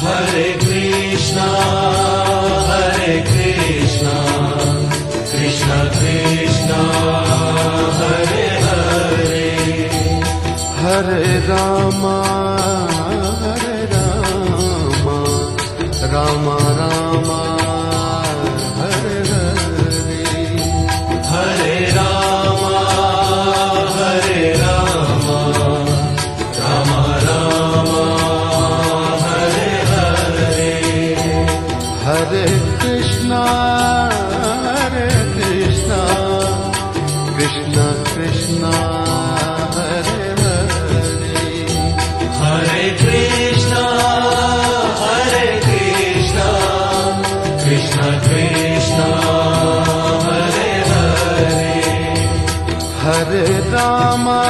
Hare Krishna, Krishna Krishna, Hare Hare, Hare Rama, Rama Rama, Hare Hare, Hare Rama, Rama Rama, Hare Hare, Hare Krishna, Krishna Krishna, Hare Hare, Hare Krishna, Krishna Krishna, Hare Hare, Hare Rama,